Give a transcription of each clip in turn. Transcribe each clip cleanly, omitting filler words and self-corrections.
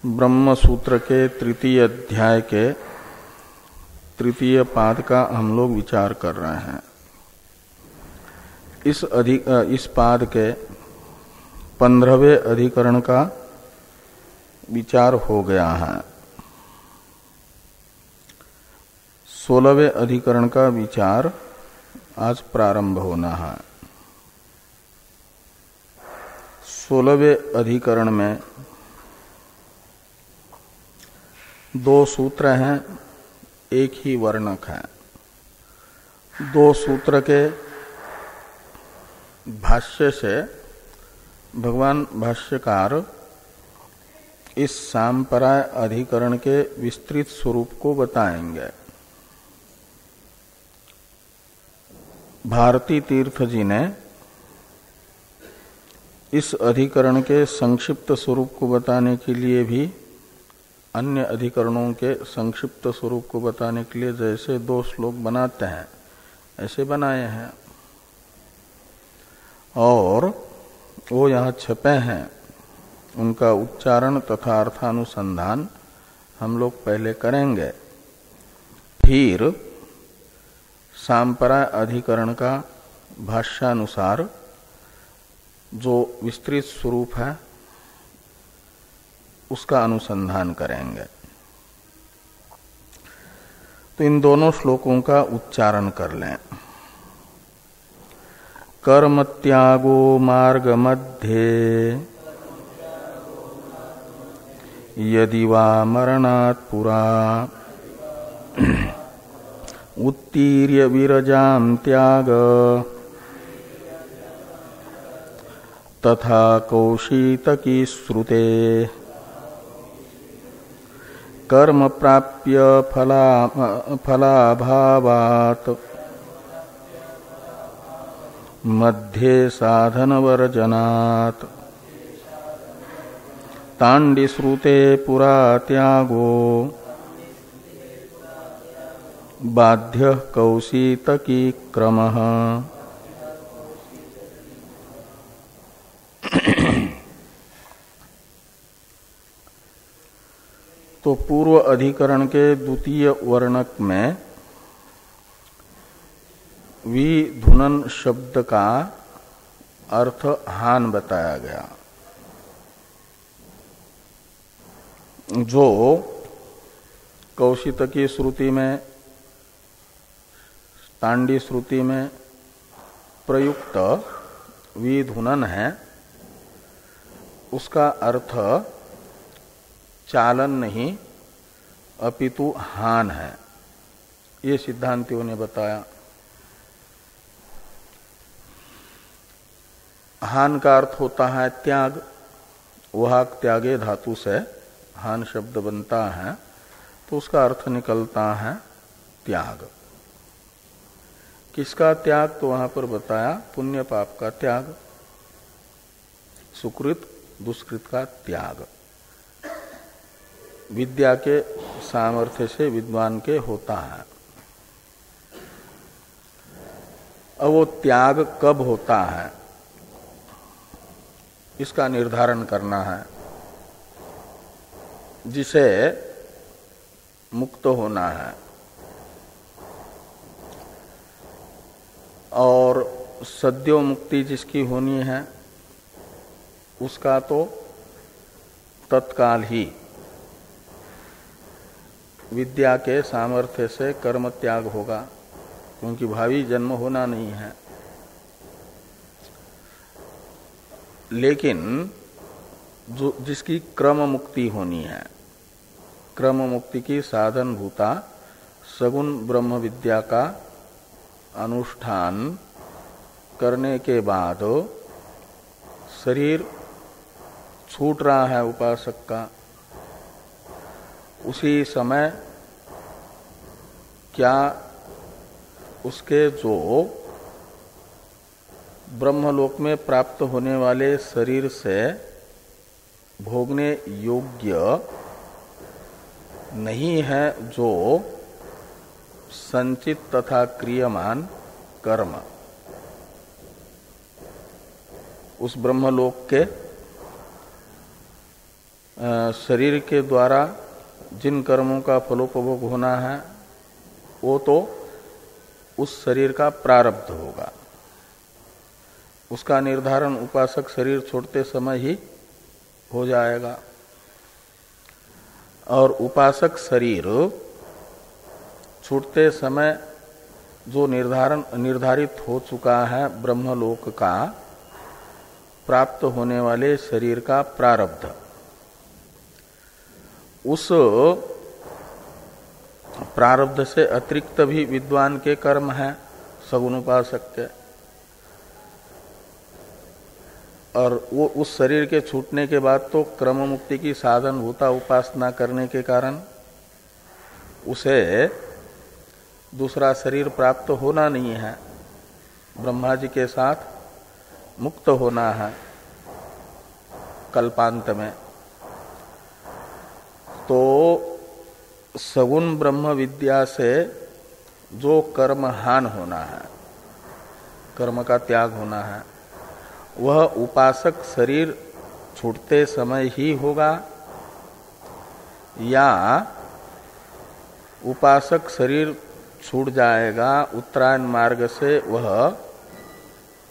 ब्रह्म सूत्र के तृतीय अध्याय के तृतीय पाद का हम लोग विचार कर रहे हैं। इस पाद के 15वें अधिकरण का विचार हो गया है। 16वें अधिकरण का विचार आज प्रारंभ होना है। 16वें अधिकरण में दो सूत्र हैं, एक ही वर्णक है। दो सूत्र के भाष्य से भगवान भाष्यकार इस सांपराय अधिकरण के विस्तृत स्वरूप को बताएंगे। भारती तीर्थ जी ने इस अधिकरण के संक्षिप्त स्वरूप को बताने के लिए भी अन्य अधिकरणों के संक्षिप्त स्वरूप को बताने के लिए जैसे दो श्लोक बनाते हैं ऐसे बनाए हैं, और वो यहाँ छपे हैं। उनका उच्चारण तथा अर्थानुसंधान हम लोग पहले करेंगे, फिर सांपराय अधिकरण का भाष्यानुसार जो विस्तृत स्वरूप है उसका अनुसंधान करेंगे। तो इन दोनों श्लोकों का उच्चारण कर लें। कर्म त्यागो मार्ग मध्ये यदि वा मरणात् पुरा उत्तीर्य विरजाम त्याग तथा कौशीतकी श्रुते कर्म प्राप्य फलाभावात् मध्ये साधनवर्जनात् तांडी श्रुते पुरा त्यागो बाध्य कौशीतकी क्रमः। तो पूर्व अधिकरण के द्वितीय वर्णक में विधुनन शब्द का अर्थ हान बताया गया, जो कौशितकी श्रुति में तांडी श्रुति में प्रयुक्त विधुनन है, उसका अर्थ चालन नहीं अपितु हान है। ये सिद्धांतियों ने बताया। हान का अर्थ होता है त्याग। वहाक त्यागे धातु से हान शब्द बनता है, तो उसका अर्थ निकलता है त्याग। किसका त्याग? तो वहां पर बताया पुण्य पाप का त्याग, सुकृत दुष्कृत का त्याग। विद्या के सामर्थ्य से विद्वान के होता है। अब वो त्याग कब होता है इसका निर्धारण करना है। जिसे मुक्त होना है और सद्यो मुक्ति जिसकी होनी है उसका तो तत्काल ही विद्या के सामर्थ्य से कर्म त्याग होगा, क्योंकि भावी जन्म होना नहीं है। लेकिन जो जिसकी क्रम मुक्ति होनी है, क्रम मुक्ति की साधन भूता सगुण ब्रह्म विद्या का अनुष्ठान करने के बाद शरीर छूट रहा है उपासक का, उसी समय क्या उसके जो ब्रह्मलोक में प्राप्त होने वाले शरीर से भोगने योग्य नहीं है जो संचित तथा क्रियमान कर्म, उस ब्रह्मलोक के शरीर के द्वारा जिन कर्मों का फलोपभोग होना है वो तो उस शरीर का प्रारब्ध होगा। उसका निर्धारण उपासक शरीर छोड़ते समय ही हो जाएगा। और उपासक शरीर छूटते समय जो निर्धारित हो चुका है ब्रह्मलोक का प्राप्त होने वाले शरीर का प्रारब्ध, उस प्रारब्ध से अतिरिक्त भी विद्वान के कर्म है सगुण उपासक के। और वो उस शरीर के छूटने के बाद तो क्रम मुक्ति की साधन भूता उपासना करने के कारण उसे दूसरा शरीर प्राप्त होना नहीं है, ब्रह्मा जी के साथ मुक्त होना है कल्पांत में। तो सगुण ब्रह्म विद्या से जो कर्महान होना है, कर्म का त्याग होना है, वह उपासक शरीर छूटते समय ही होगा या उपासक शरीर छूट जाएगा उत्तरायण मार्ग से वह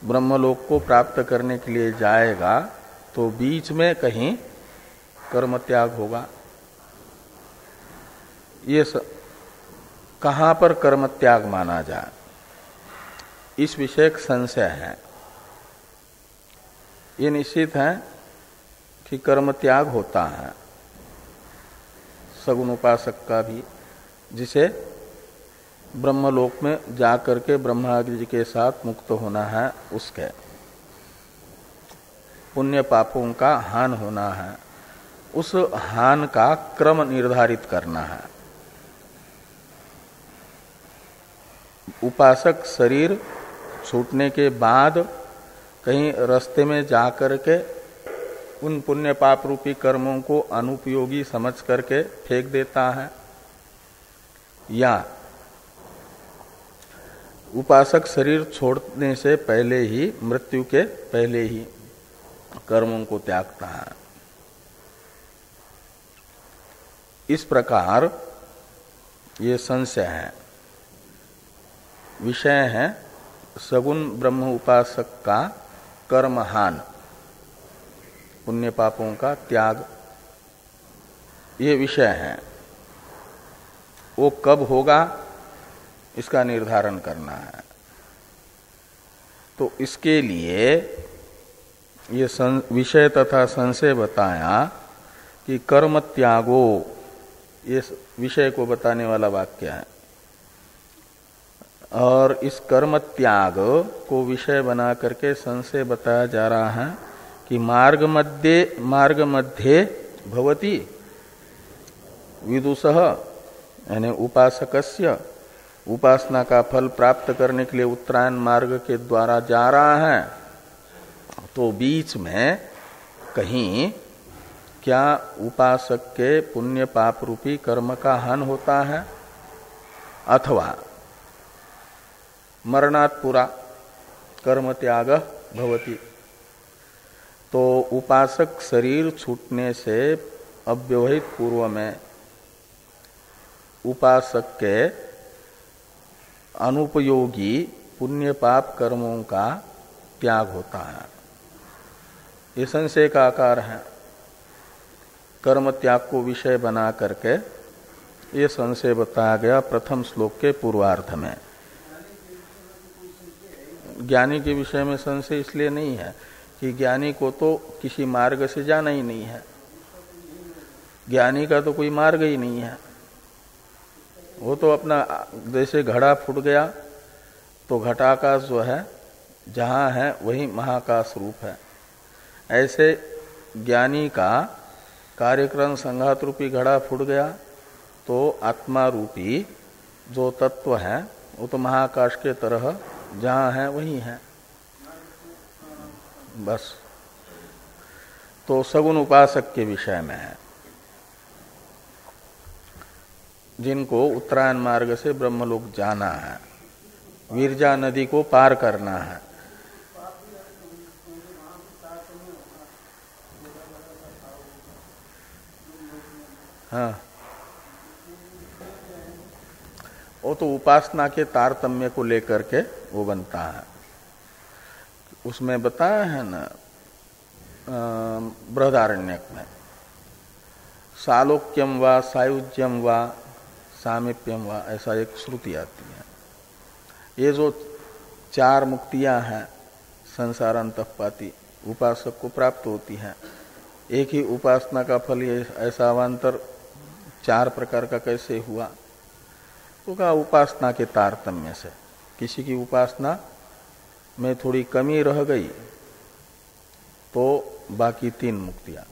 ब्रह्मलोक को प्राप्त करने के लिए जाएगा, तो बीच में कहीं कर्म त्याग होगा। ये कहां पर कर्म त्याग माना जाए, इस विषय एक संशय है। ये निश्चित है कि कर्म त्याग होता है सगुण उपासक का भी, जिसे ब्रह्मलोक में जाकर के ब्रह्मा जी के साथ मुक्त होना है, उसके पुण्य पापों का हान होना है, उस हान का क्रम निर्धारित करना है। उपासक शरीर छूटने के बाद कहीं रास्ते में जाकर के उन पुण्य पाप रूपी कर्मों को अनुपयोगी समझ करके फेंक देता है, या उपासक शरीर छोड़ने से पहले ही, मृत्यु के पहले ही कर्मों को त्यागता है। इस प्रकार ये संशय है। विषय है सगुण ब्रह्म उपासक का कर्महान, पुण्य पापों का त्याग, ये विषय है। वो कब होगा इसका निर्धारण करना है। तो इसके लिए ये विषय तथा संशय बताया कि कर्म त्यागो, ये विषय को बताने वाला वाक्य है। और इस कर्म त्याग को विषय बना करके संशय बताया जा रहा है कि मार्ग मध्य भवति विदुषः, यानी उपासकस्य उपासना का फल प्राप्त करने के लिए उत्तरायण मार्ग के द्वारा जा रहा है, तो बीच में कहीं क्या उपासक के पुण्य पाप रूपी कर्म का हन होता है, अथवा मरणात् पुरा कर्म त्याग भवति। तो उपासक शरीर छूटने से अव्यवहित पूर्व में उपासक के अनुपयोगी पुण्य पाप कर्मों का त्याग होता है। ये संशय का आकार है। कर्म त्याग को विषय बना करके ये संशय बताया गया प्रथम श्लोक के पूर्वार्ध में। ज्ञानी के विषय में संशय इसलिए नहीं है कि ज्ञानी को तो किसी मार्ग से जाना ही नहीं है, ज्ञानी का तो कोई मार्ग ही नहीं है। वो तो अपना, जैसे घड़ा फूट गया तो घटाकाश जो है जहां है वही महाकाश रूप है, ऐसे ज्ञानी का कार्यक्रम संघात रूपी घड़ा फूट गया तो आत्मा रूपी जो तत्व है वो तो महाकाश के तरह जहां है वही है, बस। तो सगुण उपासक के विषय में है, जिनको उत्तरायण मार्ग से ब्रह्मलोक जाना है, विरजा नदी को पार करना है। हाँ, वो तो उपासना के तारतम्य को लेकर के वो बनता है। उसमें बताया है ना बृहदारण्यक में, सालोक्यम वा सायुज्यम वा सामीप्यम वा, ऐसा एक श्रुति आती है। ये जो 4 मुक्तियां हैं संसार अंतःपाती उपासक को प्राप्त होती हैं, एक ही उपासना का फल ये ऐसा अवान्तर 4 प्रकार का कैसे हुआ? तो कहा उपासना के तारतम्य से। किसी की उपासना में थोड़ी कमी रह गई तो बाकी 3 मुक्तियां,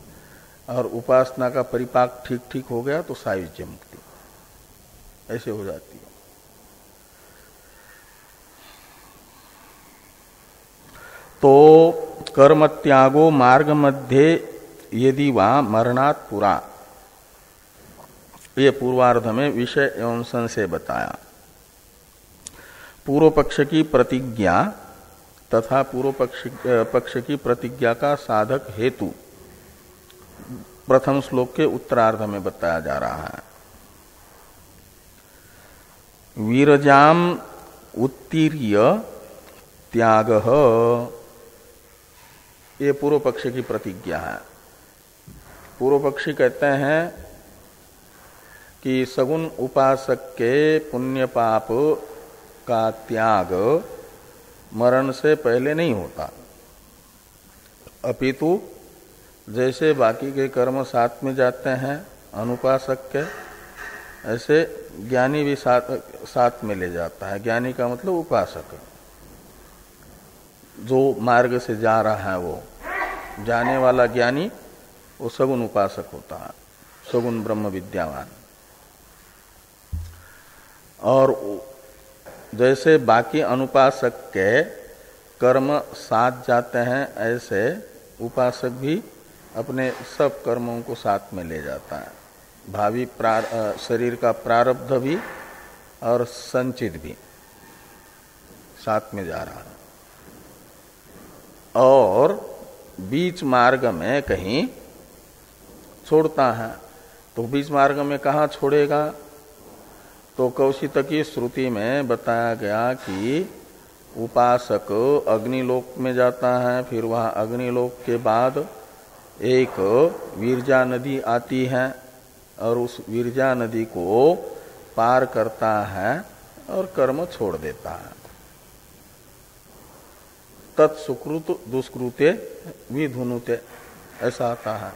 और उपासना का परिपाक ठीक ठीक हो गया तो सायुज्य मुक्ति ऐसे हो जाती है। तो कर्म त्यागो मार्ग मध्य यदि वा मरणात् पुरा, ये पूर्वार्ध में विषय एवं संशय बताया। पूर्व पक्ष की प्रतिज्ञा तथा पूर्व पक्ष की प्रतिज्ञा का साधक हेतु प्रथम श्लोक के उत्तरार्ध में बताया जा रहा है। वीरजाम उत्तीर्य त्याग, ये पूर्व पक्ष की प्रतिज्ञा है। पूर्व पक्षी कहते हैं कि सगुण उपासक के पुण्य पाप का त्याग मरण से पहले नहीं होता, अपितु जैसे बाकी के कर्म साथ में जाते हैं अनुपासक के, ऐसे ज्ञानी भी साथ में ले जाता है। ज्ञानी का मतलब उपासक, जो मार्ग से जा रहा है वो जाने वाला ज्ञानी, वो सगुण उपासक होता है, सगुण ब्रह्म विद्यावान। और जैसे बाकी अनुपासक के कर्म साथ जाते हैं, ऐसे उपासक भी अपने सब कर्मों को साथ में ले जाता है। भावी शरीर का प्रारब्ध भी और संचित भी साथ में जा रहा है। और बीच मार्ग में कहीं छोड़ता है, तो बीच मार्ग में कहाँ छोड़ेगा? तो कौशितकी श्रुति में बताया गया कि उपासक अग्निलोक में जाता है, फिर वहाँ अग्निलोक के बाद एक विरजा नदी आती है और उस विरजा नदी को पार करता है और कर्म छोड़ देता है। तत्सुकृत दुष्कृते विधुनुते, ऐसा आता है।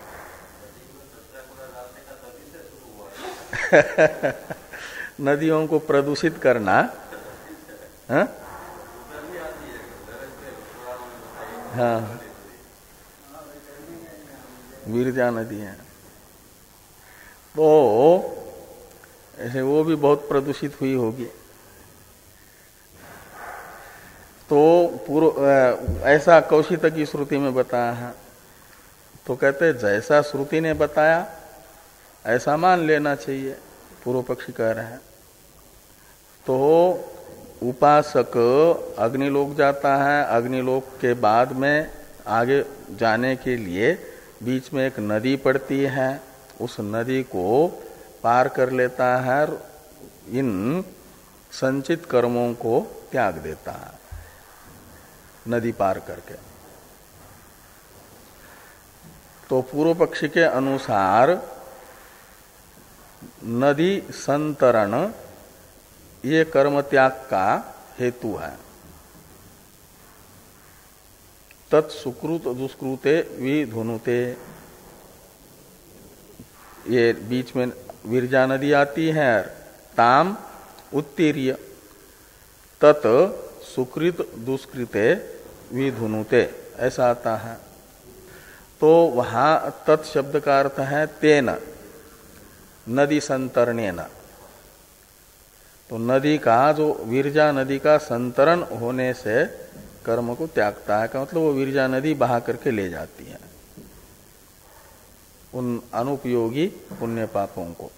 नदियों को प्रदूषित करना, हाँ हाँ, विरजा नदी है तो ऐसे वो भी बहुत प्रदूषित हुई होगी। तो पूर्व ऐसा कौशिक की श्रुति में बताया है। तो कहते जैसा श्रुति ने बताया ऐसा मान लेना चाहिए, पूर्व पक्षी कह रहे हैं। तो उपासक अग्निलोक जाता है, अग्निलोक के बाद में आगे जाने के लिए बीच में एक नदी पड़ती है, उस नदी को पार कर लेता है और इन संचित कर्मों को त्याग देता है नदी पार करके। तो पूर्व पक्षी के अनुसार नदी संतरण ये कर्म त्याग का हेतु है। तत्सुकृत दुष्कृते विधुनुते, ये बीच में विरजा नदी आती है, ताम उत्तीर्य तत् सुकृत दुष्कृते विधुनुते, ऐसा आता है। तो वहां तत् शब्द का अर्थ है तेन, नदी संतरणेन। तो नदी का जो विरजा नदी का संतरण होने से कर्म को त्यागता है, का मतलब वो विरजा नदी बहा करके ले जाती है उन अनुपयोगी पुण्य पापों को,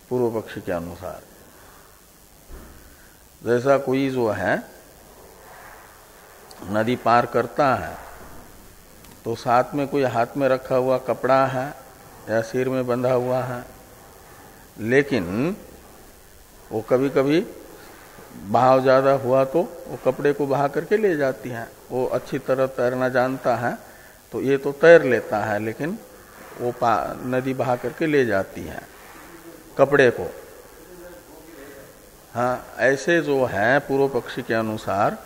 पूर्व पक्षी के अनुसार। जैसा कोई जो है नदी पार करता है तो साथ में कोई हाथ में रखा हुआ कपड़ा है या सिर में बंधा हुआ है, लेकिन वो कभी कभी बहाव ज्यादा हुआ तो वो कपड़े को बहा करके ले जाती है। वो अच्छी तरह तैरना जानता है तो ये तो तैर लेता है, लेकिन वो नदी बहा करके ले जाती है कपड़े को। हाँ, ऐसे जो है पूर्व पक्षी के अनुसार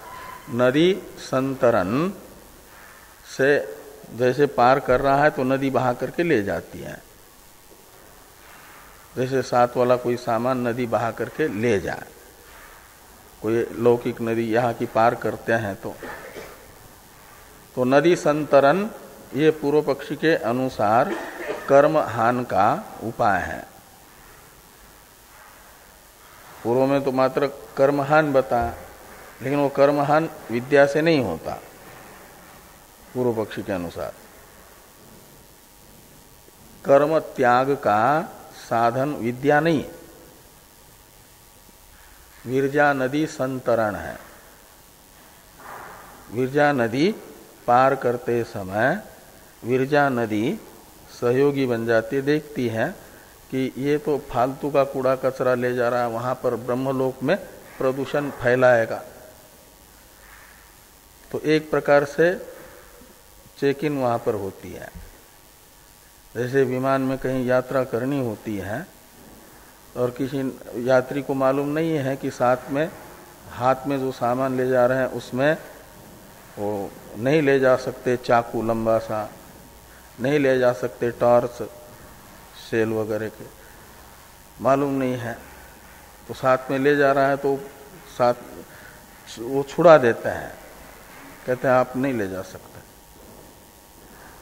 नदी संतरण से जैसे पार कर रहा है तो नदी बहा करके ले जाती है। जैसे साथ वाला कोई सामान नदी बहा करके ले जाए, कोई लौकिक नदी यहाँ की पार करते हैं तो नदी संतरण ये पूर्व पक्षी के अनुसार कर्म हान का उपाय है। पूर्व में तो मात्र कर्महान बताया, लेकिन वो कर्महान विद्या से नहीं होता। पूर्व पक्षी के अनुसार कर्म त्याग का साधन विद्या नहीं, विरजा नदी संतरण है। विरजा नदी पार करते समय विरजा नदी सहयोगी बन जाती, देखती है कि ये तो फालतू का कूड़ा कचरा ले जा रहा है, वहां पर ब्रह्मलोक में प्रदूषण फैलाएगा। तो एक प्रकार से चेक इन वहां पर होती है। जैसे विमान में कहीं यात्रा करनी होती है और किसी यात्री को मालूम नहीं है कि साथ में हाथ में जो सामान ले जा रहे हैं उसमें वो नहीं ले जा सकते, चाकू लंबा सा नहीं ले जा सकते, टॉर्च सेल वगैरह के मालूम नहीं है, तो साथ में ले जा रहा है तो साथ वो छुड़ा देते हैं, कहते हैं आप नहीं ले जा सकते।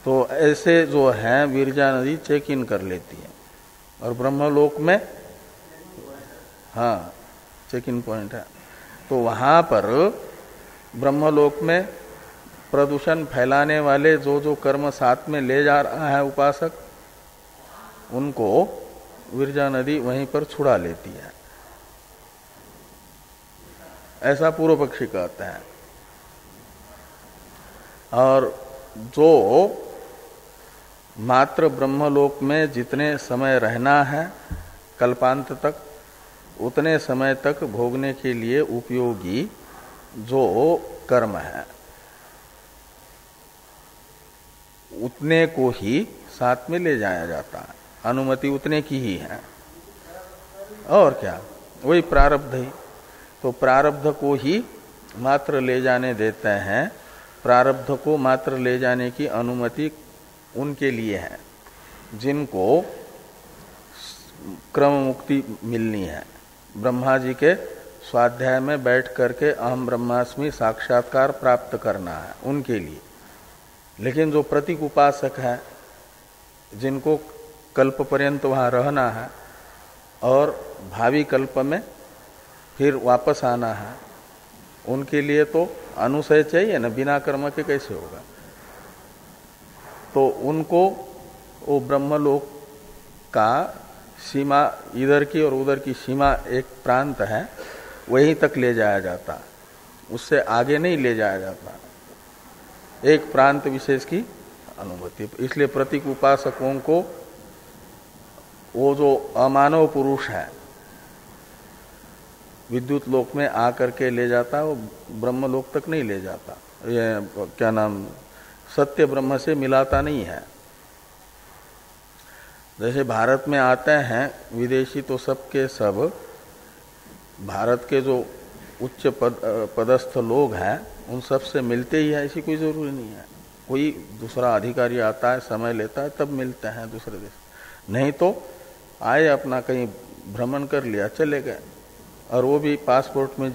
तो ऐसे जो है विरजा नदी चेक इन कर लेती है। और ब्रह्मलोक में हाँ चेक इन पॉइंट है, तो वहां पर ब्रह्मलोक में प्रदूषण फैलाने वाले जो जो कर्म साथ में ले जा रहा है उपासक, उनको विरजा नदी वहीं पर छुड़ा लेती है। ऐसा पूर्व पक्षी कहते हैं। और जो मात्र ब्रह्मलोक में जितने समय रहना है कल्पांत तक, उतने समय तक भोगने के लिए उपयोगी जो कर्म है उतने को ही साथ में ले जाया जाता है। अनुमति उतने की ही है, और क्या, वही प्रारब्ध ही। तो प्रारब्ध को ही मात्र ले जाने देते हैं। प्रारब्ध को मात्र ले जाने की अनुमति उनके लिए है जिनको क्रम मुक्ति मिलनी है। ब्रह्मा जी के स्वाध्याय में बैठ करके अहम ब्रह्मास्मि साक्षात्कार प्राप्त करना है उनके लिए। लेकिन जो प्रतीक उपासक है, जिनको कल्प पर्यंत वहां रहना है और भावी कल्प में फिर वापस आना है, उनके लिए तो अनुशय चाहिए ना, बिना कर्म के कैसे होगा। तो उनको वो ब्रह्मलोक का सीमा इधर की और उधर की सीमा एक प्रांत है, वहीं तक ले जाया जाता, उससे आगे नहीं ले जाया जाता। एक प्रांत विशेष की अनुभूति। इसलिए प्रतीक उपासकों को वो जो अमानव पुरुष है विद्युत लोक में आकर के ले जाता, वो ब्रह्म लोक तक नहीं ले जाता। ये क्या नाम, सत्य ब्रह्म से मिलाता नहीं है। जैसे भारत में आते हैं विदेशी, तो सबके सब भारत के जो उच्च पदस्थ लोग हैं उन सब से मिलते ही है, ऐसी कोई जरूरी नहीं है। कोई दूसरा अधिकारी आता है, समय लेता है, तब मिलते हैं दूसरे देश। नहीं तो आए, अपना कहीं भ्रमण कर लिया, चले गए। और वो भी पासपोर्ट में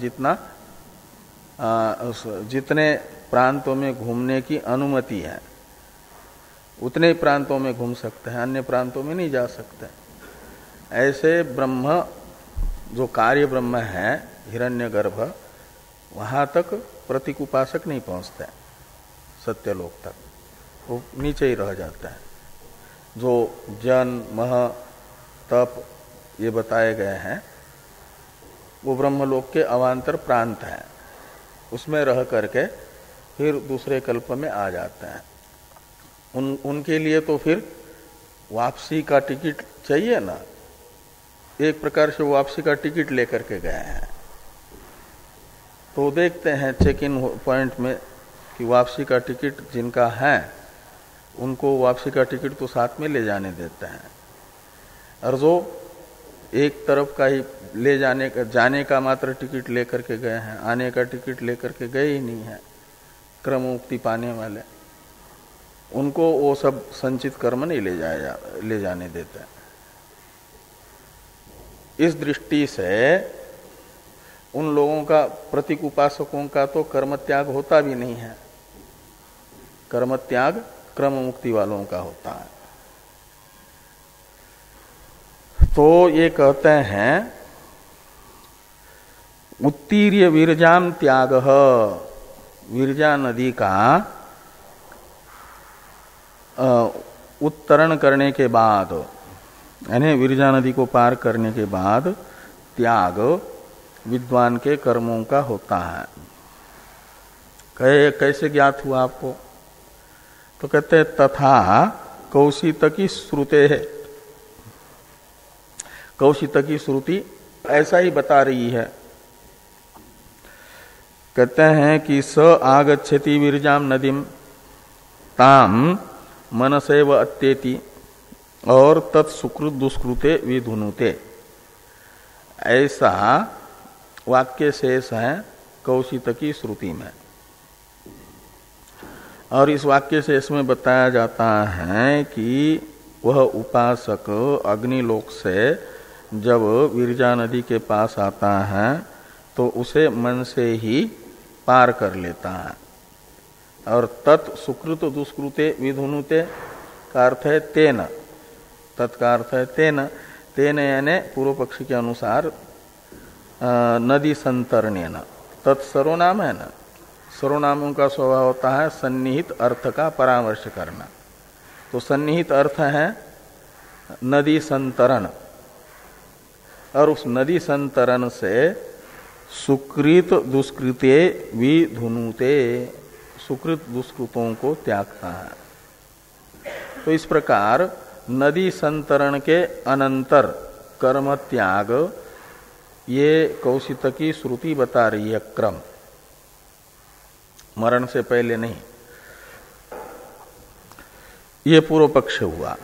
जितने प्रांतों में घूमने की अनुमति है उतने ही प्रांतों में घूम सकते हैं, अन्य प्रांतों में नहीं जा सकते। ऐसे ब्रह्म जो कार्य ब्रह्म है हिरण्यगर्भ, वहां तक प्रतीक उपासक नहीं पहुंचते, सत्यलोक तक वो नीचे ही रह जाता है। जो जन मह तप ये बताए गए हैं वो ब्रह्मलोक के अवान्तर प्रांत हैं, उसमें रह करके फिर दूसरे कल्प में आ जाते हैं। उनके लिए तो फिर वापसी का टिकट चाहिए ना, एक प्रकार से वापसी का टिकट लेकर के गए हैं। तो देखते हैं चेक इन पॉइंट में कि वापसी का टिकट जिनका है उनको वापसी का टिकट तो साथ में ले जाने देते हैं, और जो एक तरफ का ही ले जाने का मात्र टिकट लेकर के गए हैं, आने का टिकट लेकर के गए ही नहीं है क्रम मुक्ति पाने वाले, उनको वो सब संचित कर्म नहीं ले जाने देते। इस दृष्टि से उन लोगों का, प्रतीक उपासकों का तो कर्म त्याग होता भी नहीं है, कर्म त्याग क्रम मुक्ति वालों का होता है। तो ये कहते हैं उत्तीर्य विरजाम त्याग, विरजा नदी का उत्तरण करने के बाद, यानी विरजा नदी को पार करने के बाद त्याग विद्वान के कर्मों का होता है। कैसे ज्ञात हुआ आपको? तो कहते हैं तथा कौशितकी श्रुते है, कौशितकी श्रुति ऐसा ही बता रही है। कहते हैं कि स आगच्छति विरजाम नदीम ताम मनसेव अत्येति और तत्सुकृत दुष्कृते विधुनुते, ऐसा वाक्य शेष है कौशितकी श्रुति में। और इस वाक्य शेष में बताया जाता है कि वह उपासक अग्निलोक से जब विरजा नदी के पास आता है तो उसे मन से ही पार कर लेता है, और तत् सुकृत दुष्कृते विधुनुते का अर्थ है तेन, तत्का अर्थ है तेन, तेन यानी पूर्व पक्षी के अनुसार नदी संतरणेन, तत्सर्वनाम है ना, सर्वनामों का स्वभाव होता है सन्निहित अर्थ का परामर्श करना। तो सन्निहित अर्थ है नदी संतरण, और उस नदी संतरण से सुकृत दुष्कृते विधुनुते, सुकृत दुष्कृतों को त्यागता है। तो इस प्रकार नदी संतरण के अनंतर कर्म त्याग, ये कौशितकी श्रुति बता रही है क्रम, मरण से पहले नहीं। ये पूर्व पक्ष हुआ।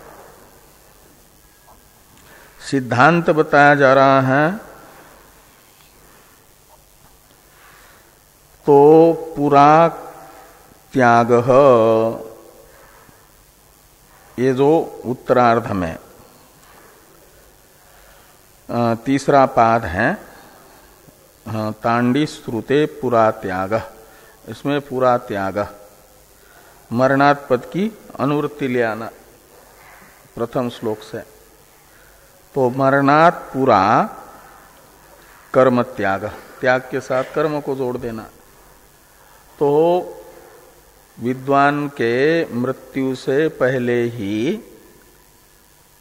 सिद्धांत बताया जा रहा है तो पुरा त्याग, ये जो उत्तरार्ध में तीसरा पाद है, तांडी श्रुते पुरा त्याग, इसमें पुरा त्याग मरणात् पद की अनुवृत्ति ले आना प्रथम श्लोक से। तो मरणात् पुरा कर्म त्याग, त्याग के साथ कर्म को जोड़ देना। तो विद्वान के मृत्यु से पहले ही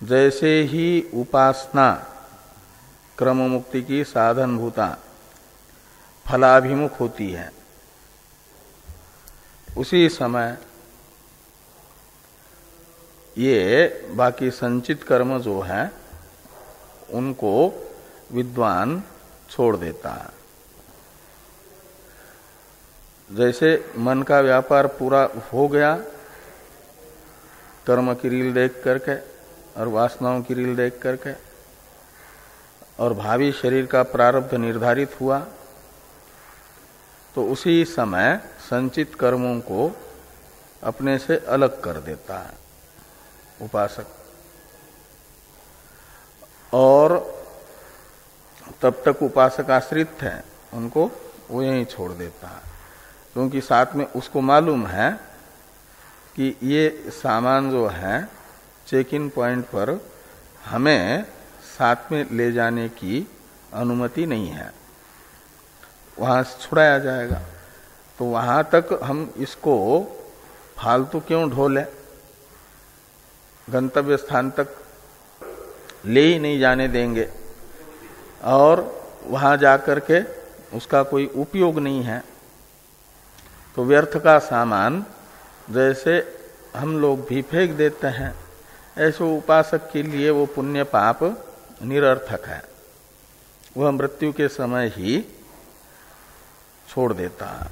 जैसे ही उपासना क्रम मुक्ति की साधन भूता फलाभिमुख होती है, उसी समय ये बाकी संचित कर्म जो है उनको विद्वान छोड़ देता है। जैसे मन का व्यापार पूरा हो गया कर्म की रील देख करके और वासनाओं की रील देख करके, और भावी शरीर का प्रारब्ध निर्धारित हुआ, तो उसी समय संचित कर्मों को अपने से अलग कर देता है उपासक, और तब तक उपासक आश्रित है उनको वो यहीं छोड़ देता है, क्योंकि साथ में उसको मालूम है कि ये सामान जो है चेक इन पॉइंट पर हमें साथ में ले जाने की अनुमति नहीं है, वहां से छुड़ाया जाएगा। तो वहां तक हम इसको फालतू क्यों ढोले, गंतव्य स्थान तक ले ही नहीं जाने देंगे, और वहां जाकर के उसका कोई उपयोग नहीं है। तो व्यर्थ का सामान जैसे हम लोग भी फेंक देते हैं, ऐसे उपासक के लिए वो पुण्य पाप निरर्थक है, वह मृत्यु के समय ही छोड़ देता है।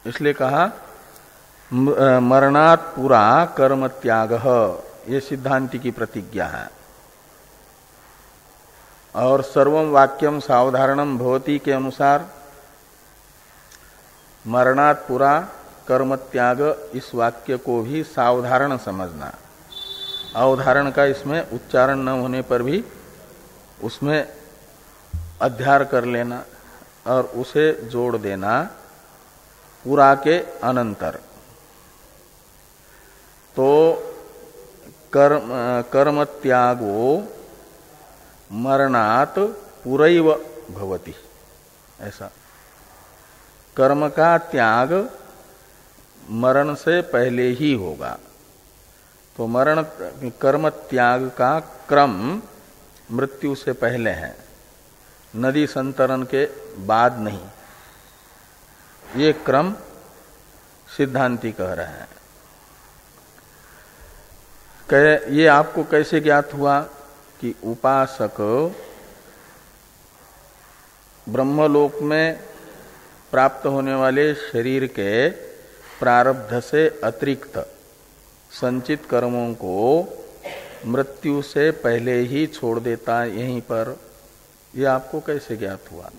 इसलिए कहा मरणात् पुरा कर्म त्याग, ये सिद्धांति की प्रतिज्ञा है। और सर्वम वाक्यम सावधारणम भवति के अनुसार मरणात् पुरा कर्म त्याग, इस वाक्य को भी सावधारण समझना। अवधारण का इसमें उच्चारण न होने पर भी उसमें अध्यार कर लेना और उसे जोड़ देना पुरा के अनंतर। तो कर्म त्यागो मरणात् पुरैव भवति, ऐसा कर्म का त्याग मरण से पहले ही होगा। तो मरण कर्म त्याग का क्रम मृत्यु से पहले है, नदी संतरण के बाद नहीं। ये क्रम सिद्धांति कह रहे हैं। ये आपको कैसे ज्ञात हुआ कि उपासक ब्रह्मलोक में प्राप्त होने वाले शरीर के प्रारब्ध से अतिरिक्त संचित कर्मों को मृत्यु से पहले ही छोड़ देता है यहीं पर, यह आपको कैसे ज्ञात हुआ?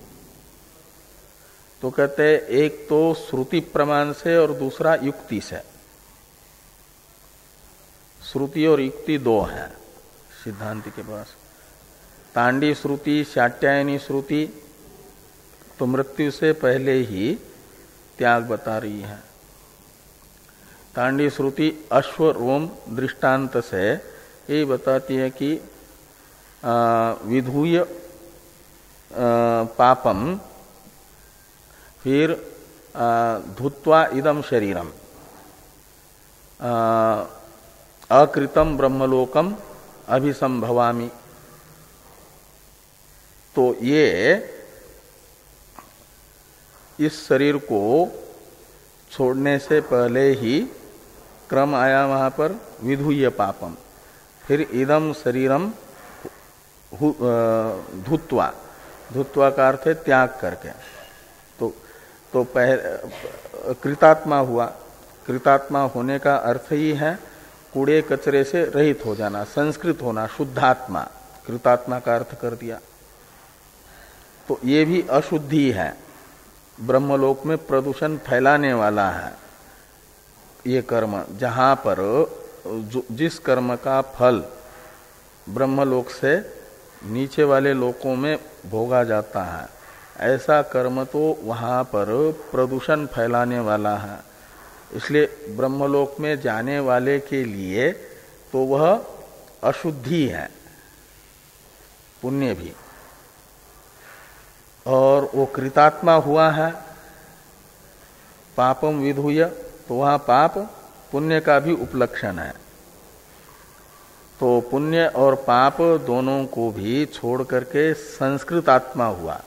तो कहते हैं एक तो श्रुति प्रमाण से और दूसरा युक्ति से। श्रुति और युक्ति दो हैं सिद्धांति के पास। तांडी श्रुति, शाट्यायनी श्रुति तो मृत्यु से पहले ही त्याग बता रही है। तांडी श्रुति अश्वरोम दृष्टांत से ये बताती है कि विधूय पापम फिर धुत्वा इदम शरीरम अकृतम ब्रह्मलोकम अभिसंभवामि। तो ये इस शरीर को छोड़ने से पहले ही क्रम आया वहां पर विधूय पापम, फिर इदम शरीरम धुत्वा, धुत्वा का अर्थ है त्याग करके। तो कृतात्मा हुआ। कृतात्मा होने का अर्थ ही है कूड़े कचरे से रहित हो जाना, संस्कृत होना, शुद्धात्मा। कृतात्मा का अर्थ कर दिया। तो ये भी अशुद्धि है, ब्रह्मलोक में प्रदूषण फैलाने वाला है ये कर्म। जहां पर जिस कर्म का फल ब्रह्मलोक से नीचे वाले लोकों में भोगा जाता है, ऐसा कर्म तो वहां पर प्रदूषण फैलाने वाला है। इसलिए ब्रह्मलोक में जाने वाले के लिए तो वह अशुद्धि है, पुण्य भी। और वो कृतात्मा हुआ है पापम विधूय, तो वहां पाप पुण्य का भी उपलक्षण है। तो पुण्य और पाप दोनों को भी छोड़ करके संस्कृत आत्मा हुआ,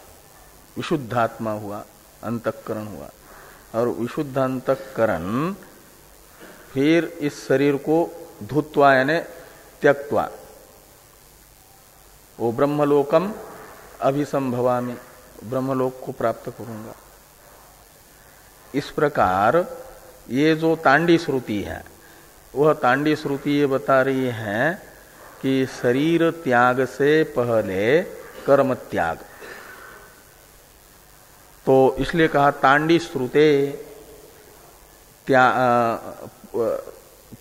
विशुद्धात्मा हुआ, अंतःकरण हुआ। और विशुद्ध अंतःकरण फिर इस शरीर को धुत्वा यानी त्यक्त्वा, वो ब्रह्मलोकम अभिसंभवामि, ब्रह्मलोक को प्राप्त करूंगा। इस प्रकार ये जो तांडी श्रुति है, वह तांडी श्रुति ये बता रही है कि शरीर त्याग से पहले कर्म त्याग। तो इसलिए कहा तांडी श्रुते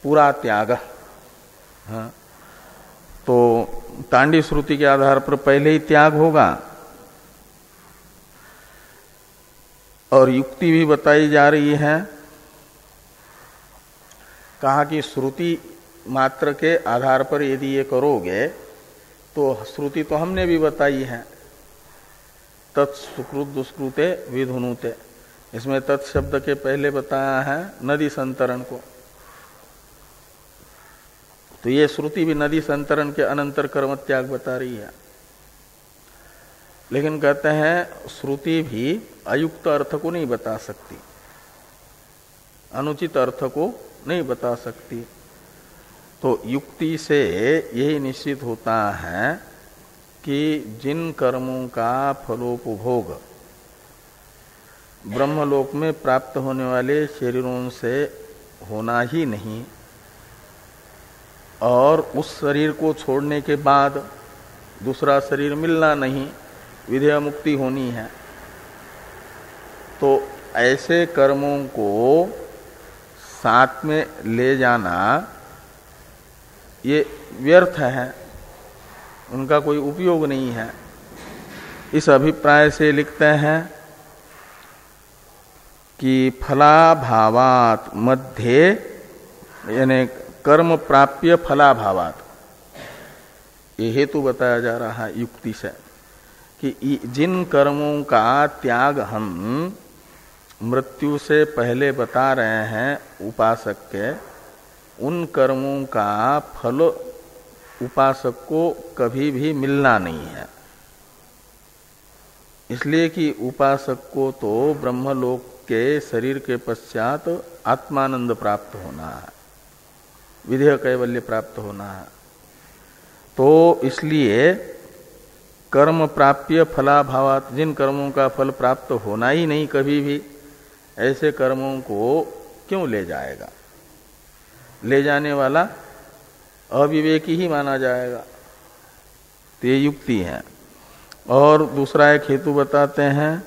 पूरा त्याग। हाँ, तो तांडी श्रुति के आधार पर पहले ही त्याग होगा। और युक्ति भी बताई जा रही है। कहा कि श्रुति मात्र के आधार पर यदि ये करोगे तो श्रुति तो हमने भी बताई है, तत्सुकृत दुष्कृते विधुनुते। इसमें तत्शब्द के पहले बताया है नदी संतरण को। तो ये श्रुति भी नदी संतरण के अनंतर कर्म त्याग बता रही है। लेकिन कहते हैं श्रुति भी अयुक्त अर्थ को नहीं बता सकती, अनुचित अर्थ को नहीं बता सकती। तो युक्ति से यही निश्चित होता है कि जिन कर्मों का फलोपभोग ब्रह्मलोक में प्राप्त होने वाले शरीरों से होना ही नहीं, और उस शरीर को छोड़ने के बाद दूसरा शरीर मिलना नहीं, विधेय मुक्ति होनी है, तो ऐसे कर्मों को साथ में ले जाना ये व्यर्थ है, उनका कोई उपयोग नहीं है। इस अभिप्राय से लिखते हैं कि फलाभावात मध्य, यानी कर्म प्राप्य फलाभावात, ये हेतु बताया जा रहा है युक्ति से कि जिन कर्मों का त्याग हम मृत्यु से पहले बता रहे हैं उपासक के, उन कर्मों का फल उपासक को कभी भी मिलना नहीं है। इसलिए कि उपासक को तो ब्रह्मलोक के शरीर के पश्चात आत्मानंद प्राप्त होना है, विधेय कैवल्य प्राप्त होना है। तो इसलिए कर्म प्राप्य फलाभावात, जिन कर्मों का फल प्राप्त होना ही नहीं कभी भी, ऐसे कर्मों को क्यों ले जाएगा? ले जाने वाला अविवेकी ही माना जाएगा। तो ये युक्ति है। और दूसरा एक हेतु बताते हैं,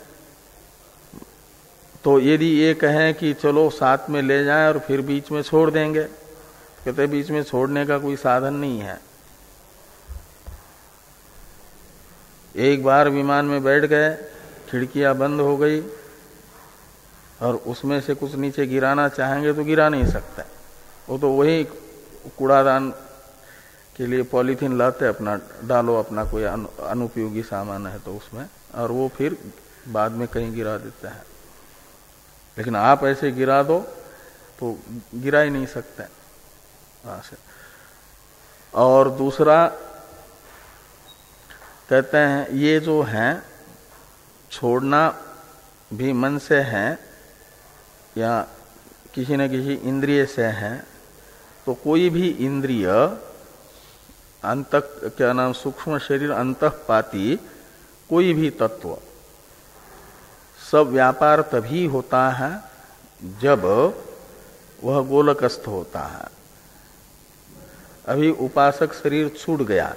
तो यदि ये कहें कि चलो साथ में ले जाएं और फिर बीच में छोड़ देंगे, कहते बीच में छोड़ने का कोई साधन नहीं है। एक बार विमान में बैठ गए, खिड़कियां बंद हो गई और उसमें से कुछ नीचे गिराना चाहेंगे तो गिरा नहीं सकते। वो तो वही कूड़ादान के लिए पॉलीथीन लाते, अपना डालो, अपना कोई अनुपयोगी सामान है तो उसमें, और वो फिर बाद में कहीं गिरा देते हैं। लेकिन आप ऐसे गिरा दो तो गिरा ही नहीं सकते वहां से। और दूसरा कहते हैं ये जो है छोड़ना भी मन से है या किसी न किसी इंद्रिय से है, तो कोई भी इंद्रिय क्या नाम सूक्ष्म शरीर अंतःपाती कोई भी तत्व सब व्यापार तभी होता है जब वह गोलकस्थ होता है। अभी उपासक शरीर छूट गया,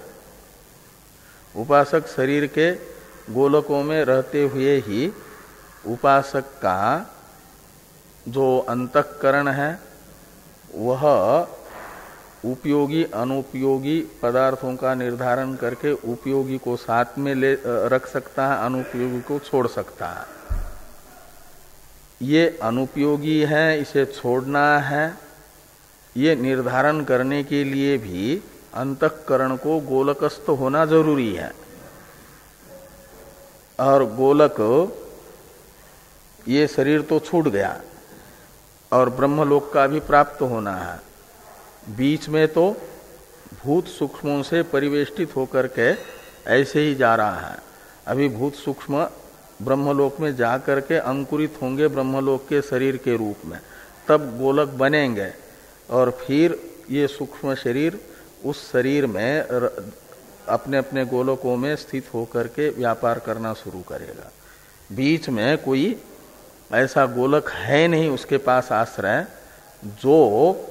उपासक शरीर के गोलकों में रहते हुए ही उपासक का जो अंतःकरण है वह उपयोगी अनुपयोगी पदार्थों का निर्धारण करके उपयोगी को साथ में ले रख सकता है, अनुपयोगी को छोड़ सकता है। ये अनुपयोगी है, इसे छोड़ना है, ये निर्धारण करने के लिए भी अंतःकरण को गोलकस्थ होना जरूरी है। और गोलक, ये शरीर तो छूट गया और ब्रह्मलोक का भी प्राप्त होना है। बीच में तो भूत सूक्ष्मों से परिवेष्टित होकर के ऐसे ही जा रहा है। अभी भूत सूक्ष्म ब्रह्मलोक में जाकर के अंकुरित होंगे ब्रह्मलोक के शरीर के रूप में, तब गोलक बनेंगे और फिर ये सूक्ष्म शरीर उस शरीर में अपने अपने गोलकों में स्थित होकर के व्यापार करना शुरू करेगा। बीच में कोई ऐसा गोलक है नहीं उसके पास आश्रय जो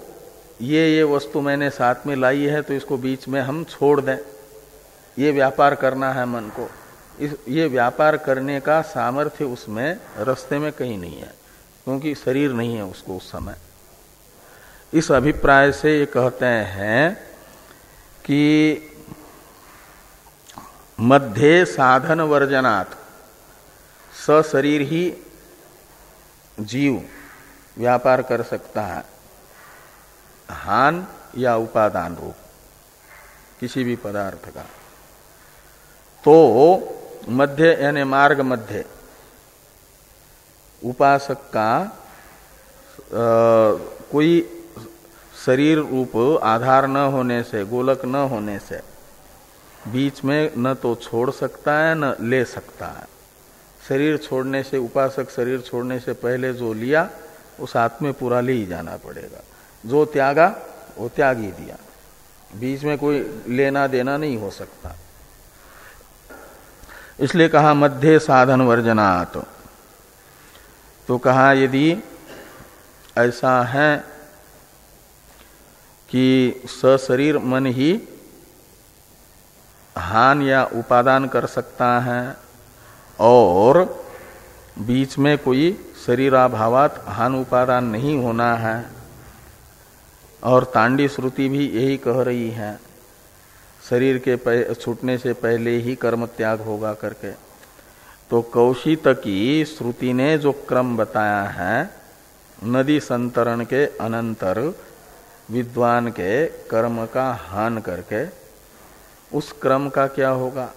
ये वस्तु मैंने साथ में लाई है तो इसको बीच में हम छोड़ दें। ये व्यापार करना है मन को, ये व्यापार करने का सामर्थ्य उसमें रास्ते में कहीं नहीं है, क्योंकि शरीर नहीं है उसको उस समय। इस अभिप्राय से ये कहते हैं कि मध्य साधन वर्जनात् सशरीर ही जीव व्यापार कर सकता है, हान या उपादान रूप किसी भी पदार्थ का। तो मध्य यानी मार्ग मध्य उपासक का कोई शरीर रूप आधार न होने से, गोलक न होने से बीच में न तो छोड़ सकता है न ले सकता है। शरीर छोड़ने से, उपासक शरीर छोड़ने से पहले जो लिया वो साथ में पूरा ले ही जाना पड़ेगा। जो त्यागा वो त्याग ही दिया। बीच में कोई लेना देना नहीं हो सकता। इसलिए कहा मध्य साधन वर्जनात्। तो कहा यदि ऐसा है कि सशरीर मन ही हान या उपादान कर सकता है और बीच में कोई शरीराभावात हान उपादान नहीं होना है, और तांडी श्रुति भी यही कह रही है शरीर के छूटने से पहले ही कर्म त्याग होगा करके, तो कौशितकी श्रुति ने जो क्रम बताया है नदी संतरण के अनंतर विद्वान के कर्म का हान करके, उस क्रम का क्या होगा?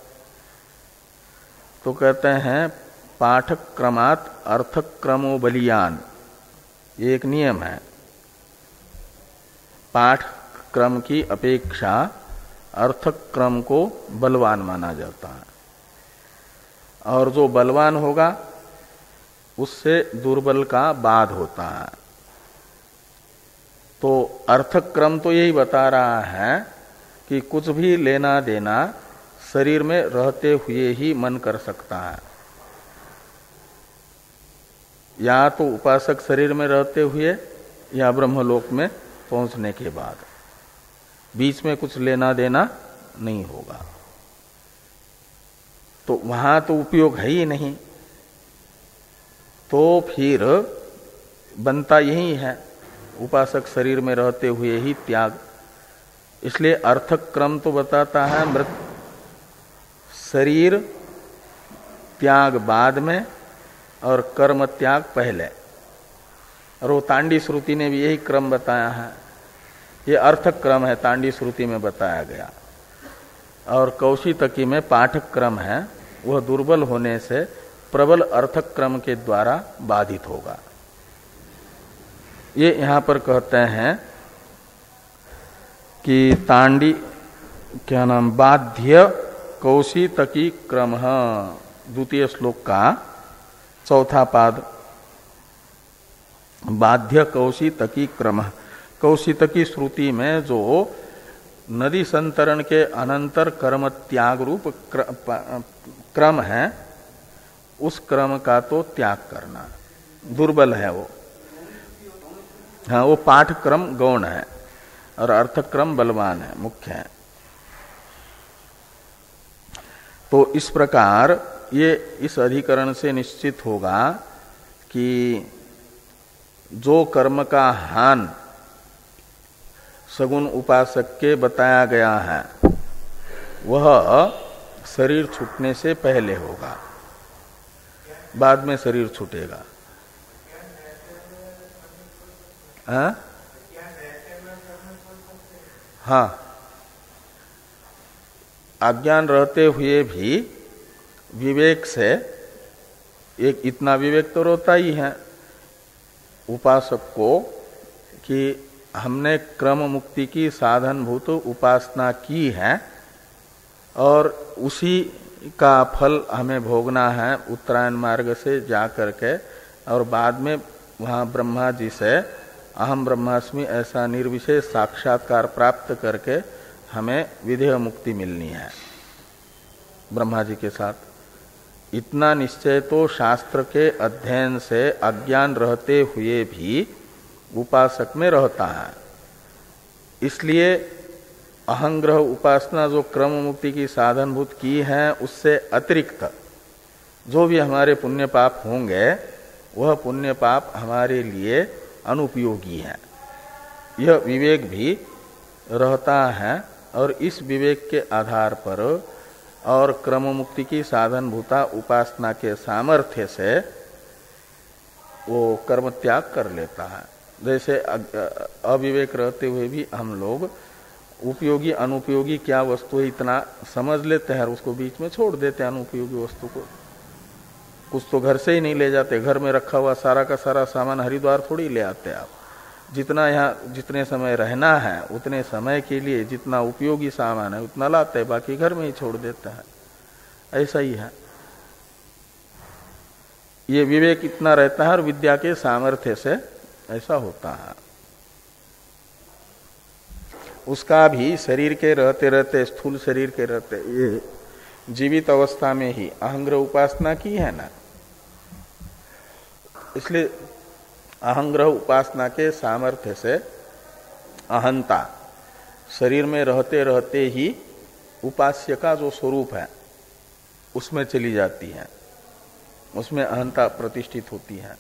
तो कहते हैं पाठक क्रमात् अर्थक क्रमो बलियान, ये एक नियम है। पाठ क्रम की अपेक्षा अर्थक क्रम को बलवान माना जाता है, और जो बलवान होगा उससे दुर्बल का बाध होता है। तो अर्थक क्रम तो यही बता रहा है कि कुछ भी लेना देना शरीर में रहते हुए ही मन कर सकता है, या तो उपासक शरीर में रहते हुए या ब्रह्मलोक में पहुंचने के बाद, बीच में कुछ लेना देना नहीं होगा। तो वहां तो उपयोग है ही नहीं, तो फिर बनता यही है उपासक शरीर में रहते हुए ही त्याग। इसलिए अर्थक क्रम तो बताता है मृत शरीर त्याग बाद में और कर्म त्याग पहले, और वो तांडी श्रुति ने भी यही क्रम बताया है। ये अर्थक क्रम है, तांडी श्रुति में बताया गया, और कौशितकी में पाठक क्रम है, वह दुर्बल होने से प्रबल अर्थक क्रम के द्वारा बाधित होगा। ये यहां पर कहते हैं कि तांडी क्या नाम बाध्य कौशितकी क्रम, द्वितीय श्लोक का चौथा पाद, बाध्य कौशितकी क्रम। कौशितकी श्रुति में जो नदी संतरण के अनंतर कर्म त्याग रूप क्रम है, उस क्रम का तो त्याग करना दुर्बल है वो। हाँ, वो पाठ क्रम गौण है और अर्थ क्रम बलवान है, मुख्य है। तो इस प्रकार ये इस अधिकरण से निश्चित होगा कि जो कर्म का हान सगुण उपासक के बताया गया है वह शरीर छूटने से पहले होगा, बाद में शरीर छूटेगा। हाँ, अज्ञान रहते हुए भी विवेक से, एक इतना विवेक तो रहता ही है उपासक को कि हमने क्रम मुक्ति की साधनभूत उपासना की है और उसी का फल हमें भोगना है उत्तरायण मार्ग से जा करके, और बाद में वहाँ ब्रह्मा जी से अहम ब्रह्मास्मि ऐसा निर्विशेष साक्षात्कार प्राप्त करके हमें विधेय मुक्ति मिलनी है ब्रह्मा जी के साथ। इतना निश्चय तो शास्त्र के अध्ययन से अज्ञान रहते हुए भी उपासक में रहता है। इसलिए अहंग्रह उपासना जो क्रम मुक्ति की साधनभूत की है, उससे अतिरिक्त जो भी हमारे पुण्य पाप होंगे वह पुण्य पाप हमारे लिए अनुपयोगी है, यह विवेक भी रहता है। और इस विवेक के आधार पर और क्रम मुक्ति की साधनभूता उपासना के सामर्थ्य से वो कर्म त्याग कर लेता है। जैसे अविवेक रहते हुए भी हम लोग उपयोगी अनुपयोगी क्या वस्तु है इतना समझ लेते हैं और उसको बीच में छोड़ देते हैं। अनुपयोगी वस्तु को कुछ तो घर से ही नहीं ले जाते, घर में रखा हुआ सारा का सारा सामान हरिद्वार थोड़ी ले आते आप। जितना यहाँ जितने समय रहना है उतने समय के लिए जितना उपयोगी सामान है उतना लाते हैं, बाकी घर में ही छोड़ देते हैं। ऐसा ही है, ये विवेक इतना रहता है और विद्या के सामर्थ्य से ऐसा होता है। उसका भी शरीर के रहते रहते, स्थूल शरीर के रहते, ये जीवित अवस्था में ही अहंग्रह उपासना की है ना, इसलिए अहंग्रह उपासना के सामर्थ्य से अहंता शरीर में रहते रहते ही उपास्य का जो स्वरूप है उसमें चली जाती है, उसमें अहंता प्रतिष्ठित होती है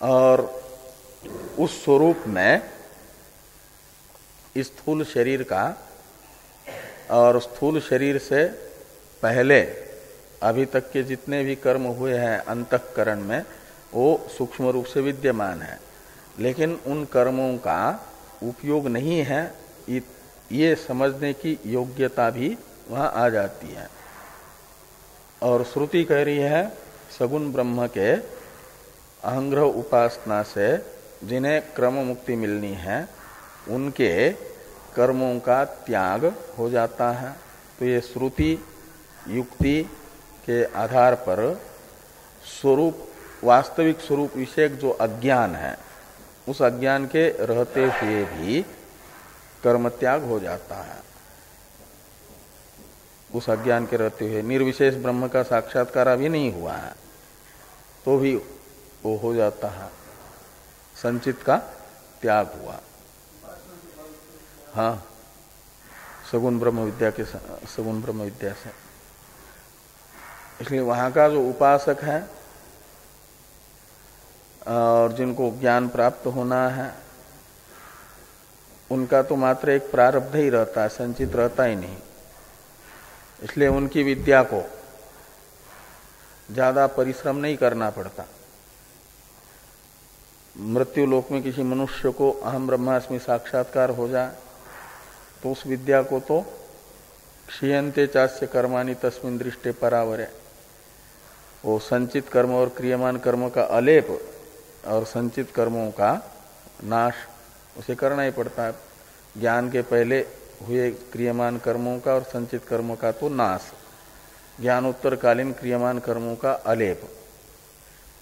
और उस स्वरूप में स्थूल शरीर का और स्थूल शरीर से पहले अभी तक के जितने भी कर्म हुए हैं अंतःकरण में वो सूक्ष्म रूप से विद्यमान है, लेकिन उन कर्मों का उपयोग नहीं है ये समझने की योग्यता भी वहां आ जाती है। और श्रुति कह रही है सगुण ब्रह्म के अहंग्रह उपासना से जिन्हें क्रम मुक्ति मिलनी है उनके कर्मों का त्याग हो जाता है। तो ये श्रुति युक्ति के आधार पर स्वरूप, वास्तविक स्वरूप विषयक जो अज्ञान है उस अज्ञान के रहते हुए भी कर्म त्याग हो जाता है। उस अज्ञान के रहते हुए निर्विशेष ब्रह्म का साक्षात्कार अभी नहीं हुआ है तो भी वो हो जाता है, संचित का त्याग हुआ। हाँ, सगुण ब्रह्म विद्या के सगुण ब्रह्म विद्या से। इसलिए वहां का जो उपासक है और जिनको ज्ञान प्राप्त होना है उनका तो मात्र एक प्रारब्ध ही रहता है, संचित रहता ही नहीं। इसलिए उनकी विद्या को ज्यादा परिश्रम नहीं करना पड़ता। मृत्यु लोक में किसी मनुष्य को अहम ब्रह्मास्मि साक्षात्कार हो जाए तो उस विद्या को तो क्षीयन्ते चास्य कर्माणि तस्मिन् दृष्टे परावरे, वो संचित कर्म और क्रियमान कर्म का अलेप और संचित कर्मों का नाश उसे करना ही पड़ता है। ज्ञान के पहले हुए क्रियमान कर्मों का और संचित कर्मों का तो नाश, ज्ञानोत्तरकालीन क्रियमान कर्मों का अलेप,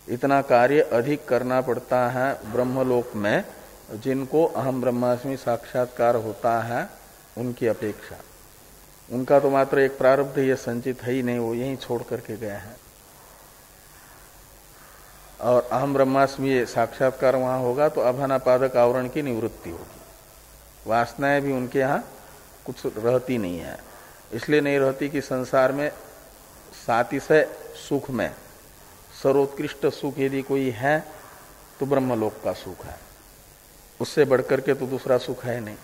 इतना कार्य अधिक करना पड़ता है ब्रह्मलोक में जिनको अहम ब्रह्मास्मि साक्षात्कार होता है उनकी अपेक्षा। उनका तो मात्र एक प्रारब्ध ये संचित है ही नहीं, वो यहीं छोड़ करके गए हैं। और अहम ब्रह्मास्मि साक्षात्कार वहां होगा तो अभानापादक आवरण की निवृत्ति होगी। वासनाएं भी उनके यहाँ कुछ रहती नहीं है, इसलिए नहीं रहती कि संसार में सातिशय सुख में सर्वोत्कृष्ट सुख यदि कोई है तो ब्रह्मलोक का सुख है, उससे बढ़कर के तो दूसरा सुख है नहीं,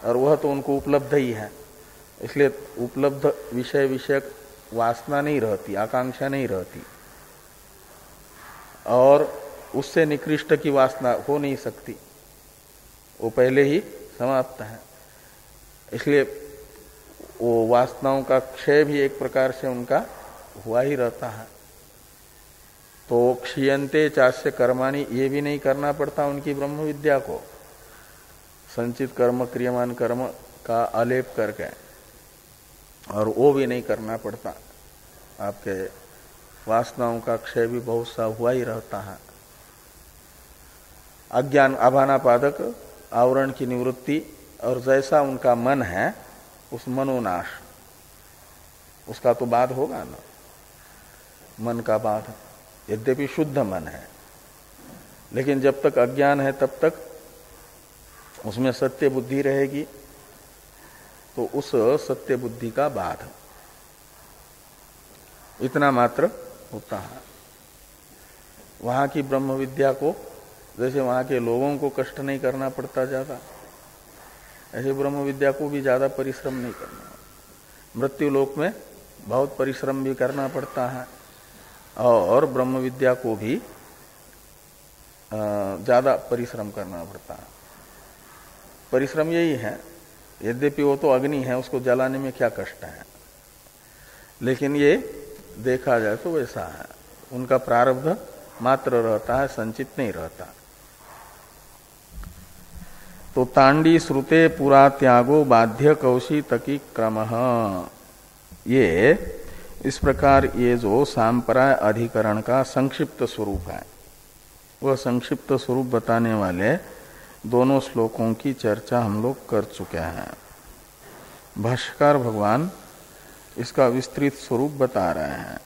और वह तो उनको उपलब्ध ही है। इसलिए उपलब्ध विषय विषयक वासना नहीं रहती, आकांक्षा नहीं रहती, और उससे निकृष्ट की वासना हो नहीं सकती, वो पहले ही समाप्त है। इसलिए वो वासनाओं का क्षय भी एक प्रकार से उनका हुआ ही रहता है। तो क्षीयन्ते चास्य कर्माणि ये भी नहीं करना पड़ता उनकी ब्रह्म विद्या को, संचित कर्म क्रियमान कर्म का आलेप करके, और वो भी नहीं करना पड़ता। आपके वासनाओं का क्षय भी बहुत सा हुआ ही रहता है। अज्ञान आभानापादक आवरण की निवृत्ति, और जैसा उनका मन है उस मनोनाश, उसका तो बाध होगा ना, मन का बाध। यद्यपि शुद्ध मन है लेकिन जब तक अज्ञान है तब तक उसमें सत्य बुद्धि रहेगी, तो उस सत्य बुद्धि का बाध इतना मात्र होता है। वहां की ब्रह्म विद्या को जैसे वहां के लोगों को कष्ट नहीं करना पड़ता ज्यादा, ऐसे ब्रह्म विद्या को भी ज्यादा परिश्रम नहीं करना। मृत्यु लोक में बहुत परिश्रम भी करना पड़ता है और ब्रह्म विद्या को भी ज्यादा परिश्रम करना पड़ता है। परिश्रम यही है, यद्यपि वो तो अग्नि है, उसको जलाने में क्या कष्ट है, लेकिन ये देखा जाए तो वैसा है, उनका प्रारब्ध मात्र रहता है, संचित नहीं रहता। तो तांडी श्रुते पुरा त्यागो बाध्य कौशी तकी क्रमः, ये इस प्रकार ये जो सांपराय अधिकरण का संक्षिप्त स्वरूप है, वह संक्षिप्त स्वरूप बताने वाले दोनों श्लोकों की चर्चा हम लोग कर चुके हैं। भाष्यकार भगवान इसका विस्तृत स्वरूप बता रहे हैं।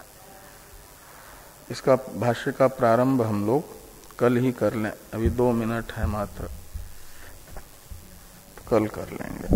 इसका भाष्य का प्रारंभ हम लोग कल ही कर लें, अभी 2 मिनट है मात्र, कल कर लेंगे।